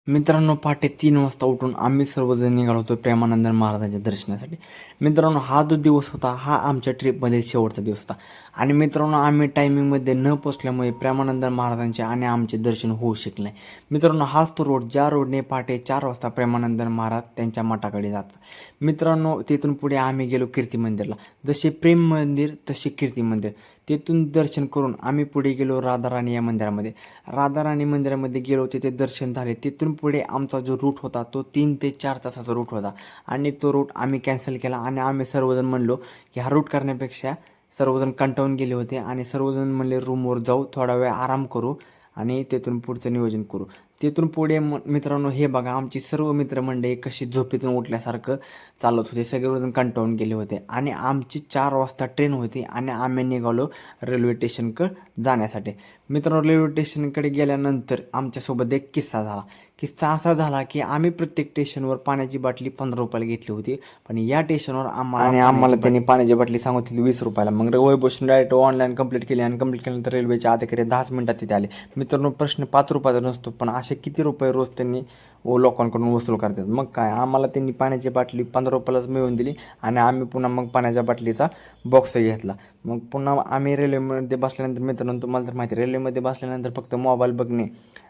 मित्रांनो, पहाटे 3 वाजता उठून आम्ही सर्वजण निघालो होतो प्रेमानंद महाराजांच्या दर्शनासाठी. मित्रांनो, हा जो दिवस होता हा आमच्या ट्रिपमध्ये शेवटचा दिवस होता. आणि मित्रांनो, आम्ही टायमिंगमध्ये न पोचल्यामुळे प्रेमानंद महाराजांचे आणि आमचे दर्शन होऊ शकले नाही. मित्रांनो, हाच तो रोड ज्या रोडने पहाटे 4 वाजता प्रेमानंद महाराज त्यांच्या मठाकडे जातात. मित्रांनो, तिथून पुढे आम्ही गेलो कीर्ती मंदिरला. जसे प्रेम मंदिर तसे कीर्ती मंदिर. तिथून दर्शन करून आम्ही पुढे गेलो राधाराणी या मंदिरामध्ये. राधाराणी मंदिरामध्ये गेलो, तिथे दर्शन झाले. तिथून पुढे आमचा जो रूट होता तो 3 ते 4 तासाचा रूट होता आणि तो रूट आम्ही कॅन्सल केला. आणि आम्ही सर्वजण म्हणलो की हा रूट करण्यापेक्षा सर्वजण कंटाळून गेले होते आणि सर्वजण म्हणले रूमवर जाऊ, थोडा वेळ आराम करू आणि तिथून पुढचं नियोजन करू. तिथून पुढे मित्रांनो, हे बघा आमची सर्व मित्रमंडळी कशी झोपेतून उठल्यासारखं चालत होते. सगळेजण कंटाळून गेले होते आणि आमची 4 वाजता ट्रेन होती आणि आम्ही निघालो रेल्वे स्टेशनकडे जाण्यासाठी. मित्रांनो, रेल्वे स्टेशनकडे गेल्यानंतर आमच्यासोबत एक किस्सा झाला. किस्सा असा झाला की आम्ही प्रत्येक स्टेशनवर पाण्याची बाटली 15 रुपयाला घेतली होती, पण या स्टेशनवर आम्हाला त्यांनी पाण्याची बाटली सांगितली 20 रुपयाला. मग वैभवशी डायरेक्ट ऑनलाईन कंप्लीट केली आणि कंप्लीट केल्यानंतर रेल्वेच्या अधिकारी 10 मिनिटात तिथे आले. मित्रांनो, प्रश्न 5 रुपयाचा नसतो, पण असे किती रुपये रोज त्यांनी लोकांकडून वसूल करतात. मग काय, आम्हाला त्यांनी पाण्याची बाटली 15 रुपयालाच मिळवून दिली आणि आम्ही पुन्हा मग पाण्याच्या बाटलीचा बॉक्स घेतला. मग पुन्हा आम्ही रेल्वेमध्ये बसल्यानंतर, मित्रांनो तुम्हाला तर माहिती आहे, रेल्वेमध्ये बसल्यानंतर फक्त मोबाईल बघणे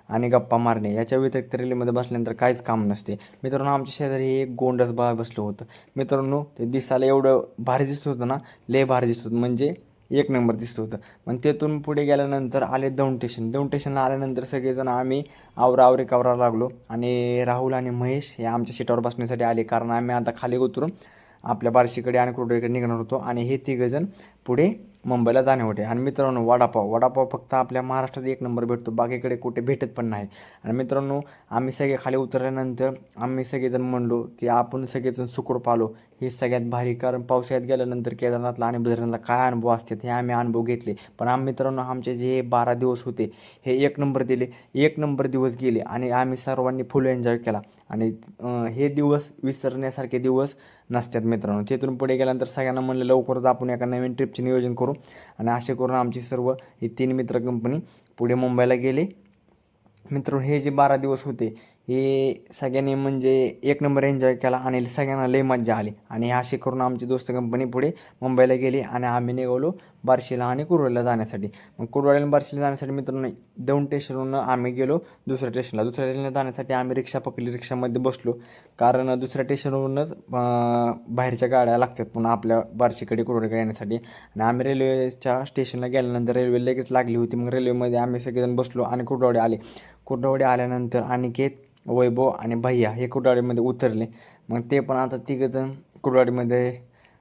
आणि गप्पा मारणे याच्या व्यतिरिक्त रेल्वेमध्ये बसल्यानंतर काहीच काम नसते. मित्रांनो, आमच्या शेजारी एक गोंडस बाळ बसलं होतं. मित्रांनो, ते दिसायला एवढं भारी दिसत होतं ना, लय भारी दिसत होतं, म्हणजे एक नंबर दिसत होतं. मग तिथून पुढे गेल्यानंतर आले दौंड स्टेशन. दौंड स्टेशनला आल्यानंतर सगळेजण आम्ही आवराआवरी कवरायला लागलो आणि राहुल आणि महेश हे आमच्या सीटावर बसण्यासाठी आले, कारण आम्ही आता खाली उतरून आपल्या बार्शीकडे आणि कुठेकडे निघणार होतो आणि हे तिघंजण पुढे मुंबईला जाणे होते. आणि मित्रांनो, वडापाव फक्त आपल्या महाराष्ट्रात एक नंबर भेटतो, बाकीकडे कुठे भेटत पण नाही. आणि मित्रांनो, आम्ही सगळे खाली उतरल्यानंतर आम्ही सगळेजण म्हणलो की आपण सगळेजण सुखरूप आलो, हे सगळ्यात भारी. कारण पावसाळ्यात गेल्यानंतर केदारनाथला आणि बद्रीनाथला काय अनुभव असतात हे आम्ही अनुभव घेतले. पण मित्रांनो, आमचे जे 12 दिवस होते हे एक नंबर दिले, एक नंबर दिवस गेले आणि आम्ही सर्वांनी फुल एन्जॉय केला. आणि हे दिवस विसरण्यासारखे दिवस नसतात मित्रांनो. तिथून पुढे गेल्यानंतर सगळ्यांना म्हणलं लवकरच आपण एका नवीन ट्रिपचे नियोजन करू आणि असे करून आमची सर्व ही 3 मित्र कंपनी पुढे मुंबईला गेले. मित्रांनो, हे जे 12 दिवस होते हे सगळ्यांनी म्हणजे एक नंबर एन्जॉय केला आणि सगळ्यांना लई मजा आली. आणि असे करून आमची दोस्त कंपनी पुढे मुंबईला गेली आणि आम्ही निघालो बार्शीला आणि कुर्डवाडीला जाण्यासाठी. मग कुर्डवाडीला आणि बार्शीला जाण्यासाठी मित्रांनो, दौंड स्टेशनवरून आम्ही गेलो दुसऱ्या स्टेशनला. दुसऱ्या स्टेशनला जाण्यासाठी आम्ही रिक्षा पकडली, रिक्षामध्ये बसलो, कारण दुसऱ्या स्टेशनवरूनच बाहेरच्या गाड्या लागतात पुन्हा आपल्या बार्शीकडे कुर्डवाडीकडे येण्यासाठी. आणि आम्ही रेल्वेच्या स्टेशनला गेल्यानंतर रेल्वे लगेच लागली होती. मग रेल्वेमध्ये आम्ही सगळेजण बसलो आणि कुर्डवाडी आले. कुर्डवाडी आल्यानंतर अनिकेत, वैभव आणि भैया हे कुर्डवाडीमध्ये उतरले. मग ते पण आता तिघंजण कुर्डवाडीमध्ये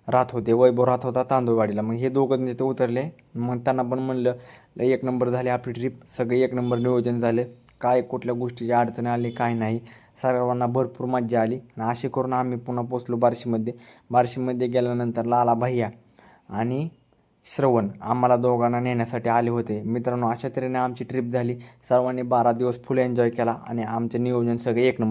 राहत होते. वैभव राहत होता तांदूळवाडीला. मग हे दोघं तिथे उतरले. मग त्यांना पण म्हणलं एक नंबर झाली आपली ट्रिप, सगळे एक नंबर नियोजन झालं, काय कुठल्या गोष्टीची अडचण आली काय नाही, सर्वांना भरपूर मजा आली. आणि असे करून आम्ही पुन्हा पोचलो बार्शीमध्ये. बार्शीमध्ये गेल्यानंतर लाला भैया आणि श्रवण आम्हाला दोघांना नेण्यासाठी आले होते. मित्रांनो, अशा तऱ्हेने आमची ट्रिप झाली. सर्वांनी 12 दिवस फुल एन्जॉय केला आणि आमचे नियोजन सगळे एक नंबर.